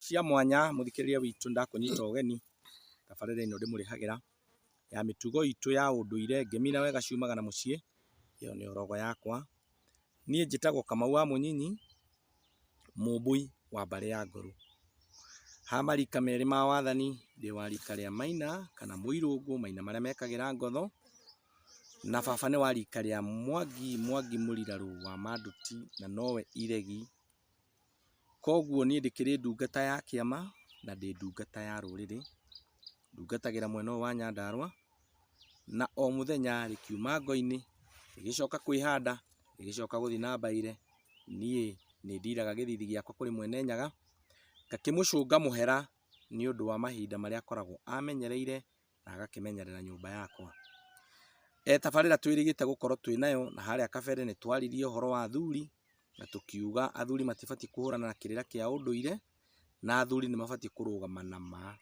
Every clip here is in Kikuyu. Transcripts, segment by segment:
cia mwanya muthikiriria witu ndakunyita ugeni tabarĩra ĩno ndĩmũrĩhagĩra ya mĩtugo itũ ya ũndũire ngemina wega ciumaga na mũciĩ. Iyo nĩ orogo yakwa. Niĩ njĩtagwo Kamau wa Mũnyinyi, mũmbui wa mbarĩ ya Ngũrũ. Ha marika merĩ ma wathani ndĩ wa rika rĩa Maina kana Mũirũngũ, Maina marĩa mekagĩra ngotho, na baba nĩ wa rika rĩa Mwangi Mũrirarũ wa Manduti na nowe Iregi. Koguo niĩ ndĩkĩrĩ ndungata ya kĩama na ndĩ ndungata ya rũrĩrĩ, ndungatagĩra mwena wa Nyandarua, na o mũthenya rĩkiuma ngo-inĩ rĩgĩcoka kwĩhanda rĩgĩcoka gũthiĩ na mbaire, niĩ nĩ ndiraga gĩthithi gĩakwa kũrĩ mwene Nyaga, ngakĩmũcũnga mũhera nĩ ũndũ wa mahinda marĩa akoragwo amenyereire na agakĩmenyerera nyũmba yakwa. Tabarĩra twĩrĩgĩte gũkorwo twĩnayo, na harĩa kabere nĩ twaririe ũhoro wa athuri na tũkiuga athuri matibatiĩ kũhũrana na kĩrĩra kĩa ũndũire na athuri nĩ mabatiĩ kũrũgama na ma.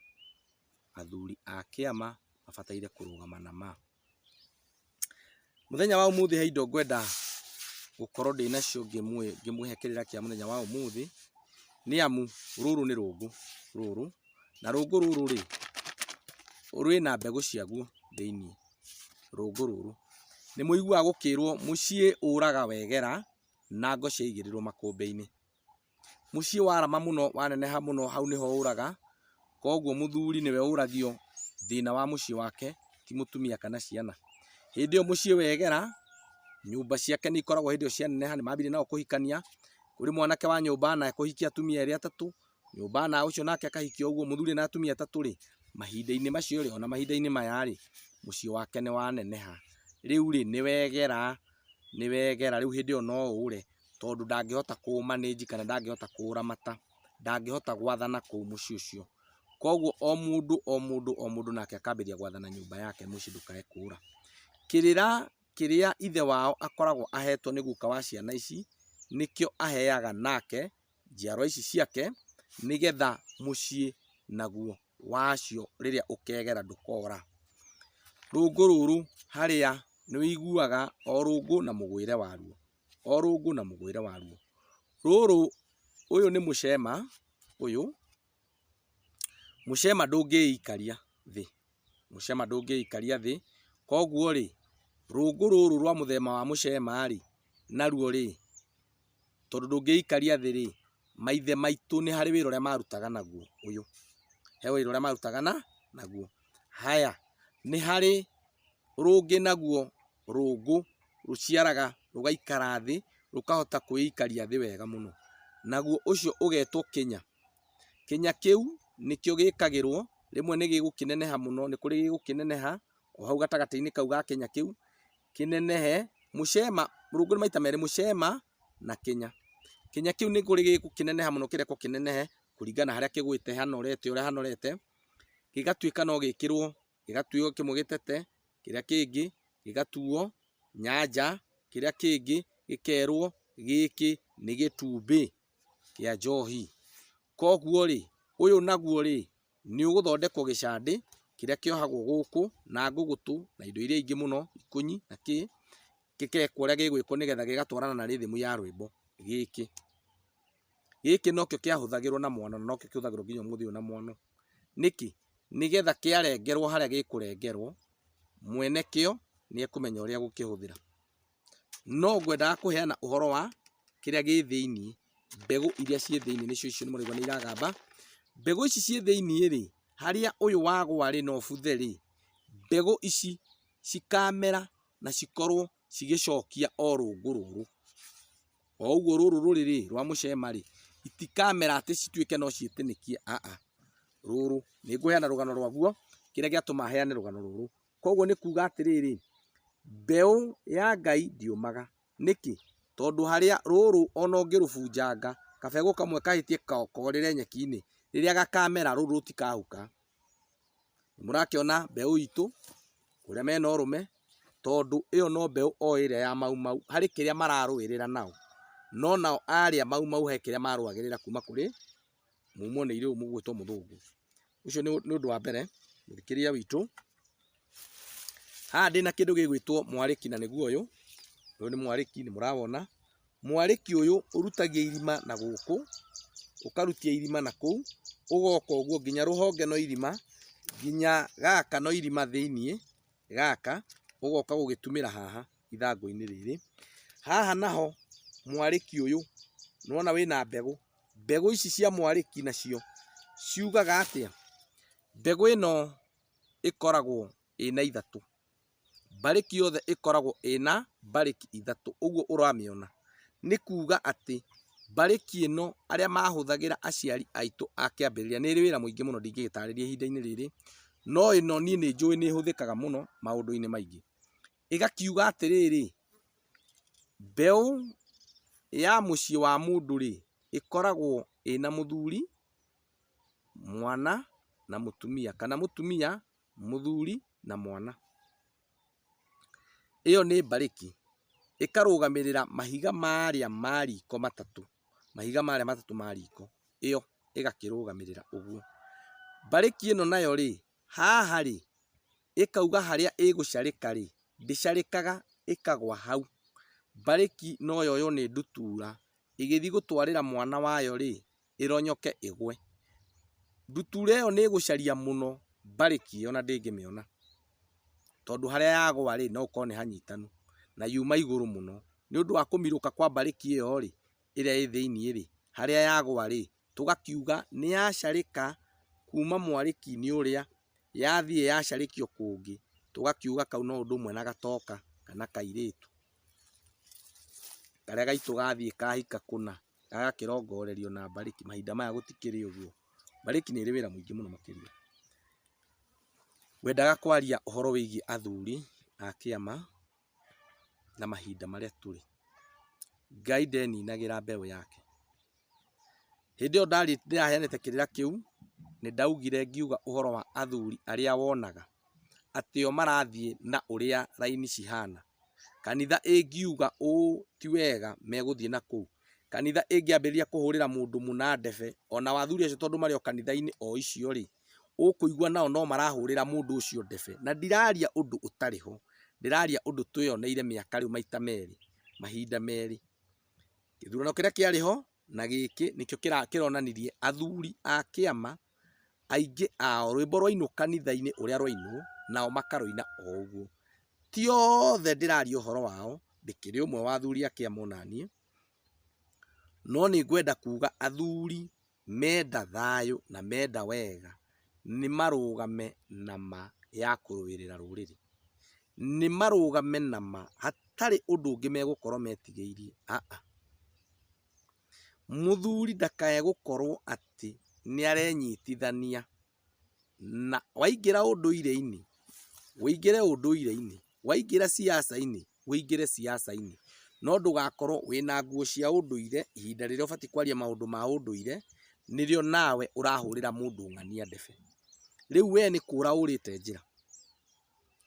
Athuri a kĩama mabataire kũrũgama na ma. Mũthenya wa ũmũthĩ he indo ngwenda gũkorwo ndĩnacio ngĩmũhe kĩrĩra kĩa mũthenya wa ũmũthĩ, nĩ amu rũrũ nĩ rũngũ rũrũ, na rũngũ rũrũ rĩ rwĩna mbegũ ciaguo thĩiniĩ. Rũngũ rũrũ nĩ mũiguaga gũkĩrwo mũciĩ ũraga wegera na ngo ciaigĩrĩrwo makũmbĩ-inĩ. Mũciĩ warama mũno waneneha mũno hau nĩho ũraga, koguo mũthuri nĩwe ũragio thĩna wa mũciĩ wake, ti mũtumia kana ciana. Hĩndĩ ĩyo mũciĩ wegera, nyũmba ciake nĩ ikoragwo hĩndĩ ĩyo cianeneha, nĩ mambire nao kũhikania. Kũrĩ mwanake wa nyũmba na ekũhikia atumia erĩ atatũ, nyũmba na ũcio nake akahikia ũguo mũthuri na atumia atatũ rĩ, mahinda-inĩ macio rĩ, ona mahinda-inĩ maya rĩ, mũciĩ wake nĩ waneneha. Rĩu rĩ nĩ wegera rĩu hĩndĩ ĩyo no ũre, tondũ ndangĩhota kũũmanĩnji kana ndangĩhota kũũramata, ndangĩhota gwathana kũu mũciĩ ũcio. Koguo o mũndũ nake akambĩrĩria gwathana nyũmba yake, mũciĩ ndũkae kũũra. Kĩrĩra kĩrĩa ithe wao akoragwo ahetwo nĩ guka wa ciana ici nĩkĩo aheaga nake njiarwa ici ciake, nĩgetha mũciĩ naguo wacio rĩrĩa ũkegera ndũkora. Rũngũ rũrũ harĩa nĩ wĩiguaga o rũngũ na mũgwĩre waruo, o rũngũ na mũgwĩre waruo. Rũrũ ũyũ nĩ mũcema, ũyũ mũcema ndũngĩikaria thĩ, mũcema ndũngĩikaria thĩ. Koguo rĩ, rũngũ rũrũ rwa mũthemba wa mũcema rĩ, naruo rĩ, tondũ ndũngĩikaria thĩ rĩ, maithe maitũ nĩ harĩ wĩra ũrĩa marutaga naguo. Ũyũ he wĩra ũrĩa marutaga naguo. Haya, nĩ harĩ rũngĩ naguo, rũngũ rũciaraga rũgaikara thĩ, rũkahota kwĩikaria thĩ wega mũno, naguo ũcio ũgetwo kĩnya. Kĩnya kĩu nĩkĩo gĩkagĩrwo, rĩmwe nĩ gĩgũkĩneneha mũno, nĩ kũrĩ gĩgũkĩneneha o hau gatagatĩ-inĩ kau ga kĩnya kĩu kĩnenehe. Mũcema, rũngũ nĩ maita merĩ, mũcema na kĩnya. Kĩnya kĩu nĩ kũrĩ gĩgũkĩneneha mũno, kĩrekwo kĩnenehe kũringana harĩa kĩgwĩte hanorete ũrĩa hanorete, gĩgatuĩka no gĩkĩrwo, gĩgatuĩka kĩmwe gĩtete, kĩrĩa kĩngĩ gĩgatuo nyanja, kĩrĩa kĩngĩ gĩkerwo gĩkĩ nĩ gĩtumbĩ kĩa njohi. Koguo rĩ, ũyũ naguo rĩ, nĩ ũgũthondekwo gĩcandĩ kĩrĩa kĩohagwo gũkũ na ngũgũtũ na indo iria ingĩ mũno, ikũnyi na kĩ, gĩkekwo ũrĩa gĩgwĩkwo nĩgetha gĩgatwarana na rĩthĩmu ya rwĩmbo. Gĩkĩ nokĩo kĩahũthagĩrwo na mwana, na nokĩo kĩhũthagĩrwo nginya ũmũthĩ ũyũ na mwana. Nĩkĩ? Nĩgetha kĩarengerwo harĩa gĩkũrengerwo, mwene kĩo nĩ ekũmenya ũrĩa gũkĩhũthĩra. No ngwendaga kũheana ũhoro wa kĩrĩa gĩ thĩiniĩ, mbegũ iria ciĩ thĩiniĩ nĩcio icio mũraigua nĩ iragamba. Mbegũ ici ciĩ thĩiniĩ rĩ, harĩa ũyũ wagwa rĩ na ũbuthe rĩ, mbegũ ici cikamera na cikorwo cigĩcokia o rũngũ rũrũ. O ũguo rũrũ rũrĩ rĩ, rwa mũcema rĩ, itikamera atĩ cituĩke no ciĩtĩnĩkie, rũrũ nĩ ngũheana rũgano rwaguo, kĩrĩa gĩatũma heane rũgano rũrũ. Koguo nĩ kuuga atĩrĩrĩ, mbeũ ya Ngai ndĩũmaga. Nĩkĩ? Tondũ harĩa rũrũ ona ũngĩrũbunjanga, kabegũ kamwe kahĩtie kogorere nyeki-inĩ, rĩrĩa gakamera rũrũ rũtikahuka. Mũrakĩona mbeũ itũ ũrĩa mena ũrũme, tondũ ĩyo no mbeũ o ĩrĩa ya maumau, harĩ kĩrĩa mararũĩrĩra nao, no nao arĩa maumau he kĩrĩa marũagĩrĩra kuma kũrĩ muumwo-inĩ rĩu mũgwĩtwo mũthũngũ. Ũcio nĩ ũndũ wa mbere, mũthikĩria witũ. Haha ndĩna kĩndũ gĩgwĩtwo mwarĩki, na nĩguo ũyũ nĩ mwarĩki, nĩ mũrawona. Mwarĩki ũyũ ũrutagia irima na gũkũ, ukarutia irima na kuu ugoka uguo nginya ruhonge no irima nginya gaka no irima thiini gaka ugoka gugitumira haha ithangu-ini riri. Haha naho mwariki uyu nuona wina mbegu ici cia mwariki nacio ciugaga atia? Mbegu ino ikoragwo ina ithatu, mbariki yothe ikoragwo ina mbariki ithatu. Uguo uramiona ni kuga ati mbariki ino aria mahuthagira aciari aitu akiambiriria ni iri wira muingi muno ndingigitariria ihinda-ini riri, no ino nie ni njui ni ihuthikaga muno maundu-ini maingi. Igakiuga atiriri, mbeu ya mucii wa mundu ri ikoragwo ina muthuri, mwana na mutumia, kana mutumia, muthuri na mwana. Iyo ni mbariki. Ikarugamirira mahiga maria ma riko matatu, mahiga maria matatu ma riko, iyo igakirugamirira uguo. Mbariki ino nayo ri haha ri ikauga haria igucarika ri ndicarikaga ikagwa hau. Mbariki no yoyo ni ndutura igithi gutwarira mwana wayo ri ironyoke igwe. Ndutura iyo ni igucaria muno mbariki iyo na ndingimiona, tondu haria yagwa ri no ukorwo ni hanyitanu na yuma iguru muno ni undu wa kumiruka kwa mbariki iyo ri iria i thiini ri haria yagwa ri tugakiuga ni yacarika kuma mwariki-ini uria yathie yacarikio kungi, tugakiuga kau no undu umwe na gatoka kana kairitu karia gaitu gathie kahika kuna gagakirongorerio na mbariki. Mahinda maya gutikiri uguo, mbariki ni iri wira muingi muno makiria. Wendaga kwaria uhoro wigie athuri a kiama na mahinda maria turi. Ngai ndeninagira mbeu yake. Hindi iyo ndiraheanite kirira kiu ni ndaugire ngiuga uhoro wa athuri aria wonaga ati o marathie na uria raini cihana. Kanitha ingiuga ti wega meguthie na kuu, kanitha ingiambiriria kuhurira mundu muna ndebe, ona wathuri acio tondu mari o kanitha-ini o icio ri ukuigua nao no marahurira mundu ucio ndebe. Na ndiraria undu utariho, ndiraria undu twiyoneire miaka riu maita meri, mahinda meri. Githurano kiria kiariho na giki nikio kironanirie athuri a kiama aingi ao rwimbo rwainwo kanitha-ini uria rwainwo nao makaruina o uguo. Ti othe ndiraria uhoro wao, ndikiri umwe wa athuri a kiama onanie, no ni ngwenda kuga athuri menda thayu na menda wega ni marugame na ma ya kuruirira ruriri, ni marugame na ma, hatari undu ungi megukorwo metigiirie. Muthuri ndakae gukorwo ati ni arenyitithania na waingira unduire-ini wingire unduire-ini, waingira siasa-ini wingire siasa-ini, no ndugakorwo wina nguo cia unduire ihinda riria ubati kwaria maundu ma unduire nirio nawe urahurira mundu ng'ania ndebe. Riu we ni kura urite njira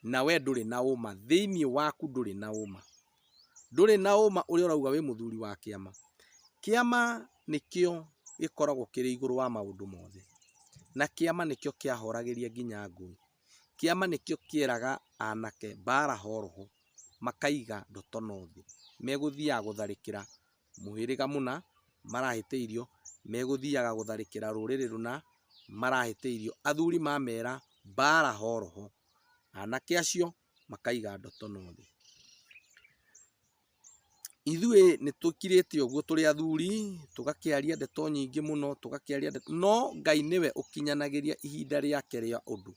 na we nduri na uma thiini waku, nduri na uma, nduri na uma uria urauga wi muthuri wa kiama. Kiama nikio gikoragwo kiri iguru wa maundu mothe, na kiama nikio kiahoragiria nginya ngui. Kiama nikio kieraga anake mbara horoho makaiga ndotono thi, meguthiaga gutharikira muhiriga muna marahiteirio, meguthiaga gutharikira ruriri runa marahiteirio. Athuri mamera mbara horoho, anake acio makaiga ndotono thi. Ithue ni tukirite uguo turi athuri tugakiaria ndeto nyingi muno, tugakiaria no Ngai niwe ukinyanagiria ihinda riake ria undu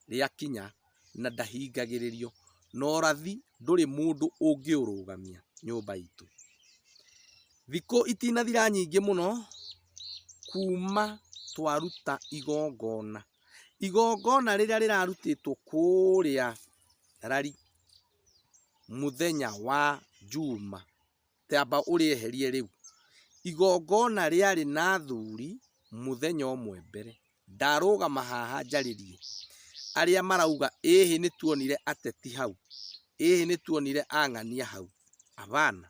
riakinya na ndahingagiririo, no rathi nduri mundu ungiurugamia nyumba itu. Thiku itinathira nyingi muno kuma twaruta igongona, igongona riria rirarutitwo kuria rari muthenya wa Juma tamba urieherie riu. Igongona riari na athuri muthenya umwe mbere. Ndarugama haha njaririe aria marauga ihi ni tuonire ateti hau, ihi ni tuonire ang'ania hau. Abana,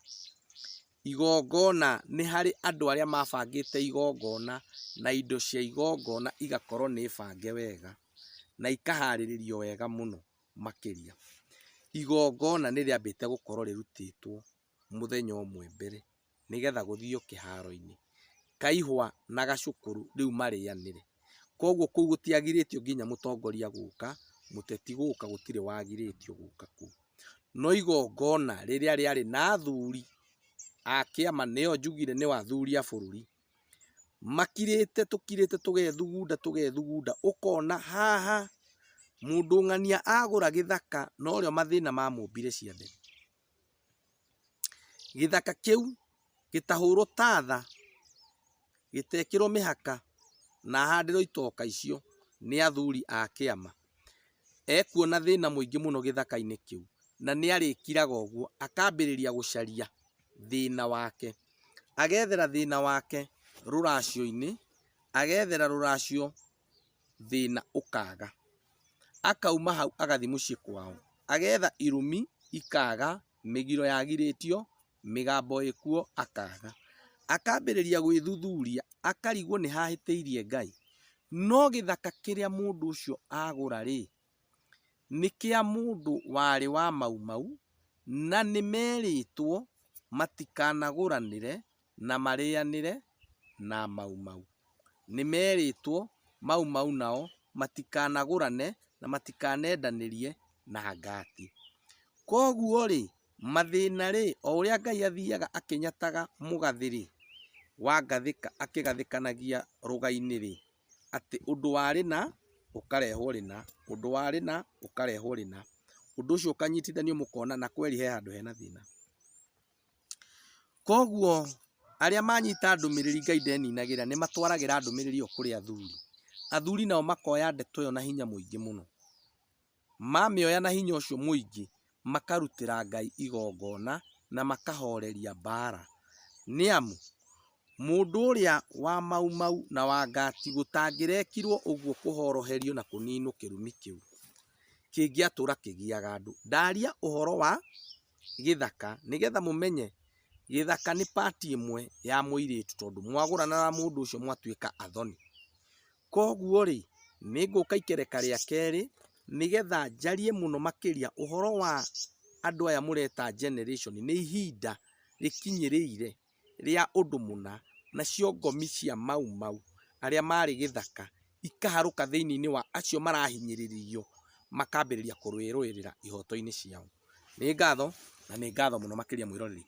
igongona ni hari andu aria mabangite igongona na indo cia igongona igakorwo ni bange wega na ikahariririo wega muno makiria. Igongona ni riambite gukorwo rirutitwo muthenya umwe mbere nigetha guthio kiharo-ini. kaihwa na gacukuru riu marianire. Koguo kuu gutiagiritio nginya mutongoria guka, muteti guka, gutire wagiritio guka kuu. No igongona riria riari na athuri a kiama, nio njugire ni athuri a bururi, makirite tugethugunda ukona haha mundu ng'ania agura githaka no rio mathina mamumbire ciothe. Githaka kiu gitahurwo tatha, gitekirwo mihaka na handiro itoka icio ni athuri a kiama. Ekuona thina muingi muno githaka-ini kiu na ni arikiraga uguo, akambiriria gucaria thina wake, agethera thina wake ruracio-ini, agethera ruracio thina ukaga, akauma hau agathi mucii kwao, agetha irumi ikaga, migiro yagiritio, migambo ikuo akaga, akambiriria gwithuthuria, akarigwo ni hahitiirie Ngai. No githaka kiria mundu ucio agura ri ni kia mundu wari wa Maumau, na ni meritwo matikanaguranire na marianire na Maumau. Ni meritwo Maumau nao matikanagurane na matikanendanirie na ngati. Koguo ri mathina ri, o uria Ngai athiaga akinyataga mugathi ri wa ngathika, akigathikanagia rugai-ini ri, ati undu wari na ukarehwo rina, undu wari na ukarehwo rina, undu ucio ukanyitithanio mukona na kweri he handu hena thina. Koguo aria manyita ndumiriri Ngai ndeninagira ni matwaragira ndumiriri iyo kuri athuri. Athuri nao makoya ndeto iyo na hinya muingi muno, mamioya na hinya ucio muingi makarutira Ngai igongona na makahoreria mbara. Ni amu mundu uria wa Maumau na wa ngati gutangirekirwo uguo kuhoroherio na kuninwo kirumi kiu, kingiatura kigiaga andu. Ndaria uhoro wa githaka nigetha mumenye githaka ni part imwe ya muiritu, tondu mwagurana na mundu ucio mwatuika athoni. Koguo ri ninguka ikereka ria keri nigetha njarie muno makiria uhoro wa andu aya mureta generation. Ni ihinda rikinyiriire ria undu muna na ciongomi cia Maumau aria mari githaka ikaharuka thiini-ini wa acio marahinyiririo, makambiriria kurwirwirira ihoto-ini ciao. Ni ngatho na ni ngatho muno makiria mwiroreri.